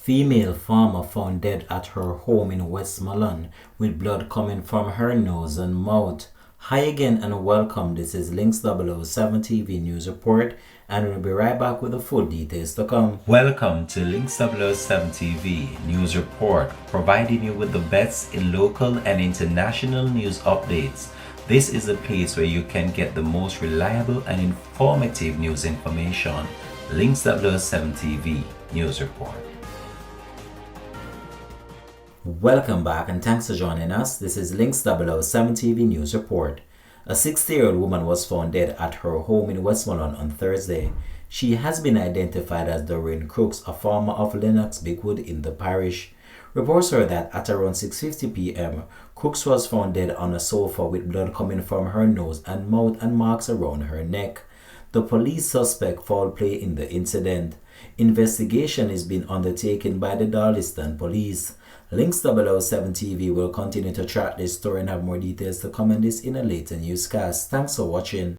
Female farmer found dead at her home in Westmoreland with blood coming from her nose and mouth. Hi again and welcome. This is Links 007 TV News Report, and we'll be right back with the full details to come. Welcome to Links 007 TV News Report, providing you with the best in local and international news updates. This is a place where you can get the most reliable and informative news information. Links 007 TV News Report. Welcome back and thanks for joining us. This is Links 007 TV News Report. A 60-year-old woman was found dead at her home in Westmoreland on Thursday. She has been identified as Doreen Crooks, a farmer of Lennox Bigwood in the parish. Reports are that at around 6:50 p.m., Crooks was found dead on a sofa with blood coming from her nose and mouth and marks around her neck. The police suspect foul play in the incident. Investigation is being undertaken by the Darliston police. Links 007 TV will continue to track this story and have more details to come on this in a later newscast. Thanks for watching.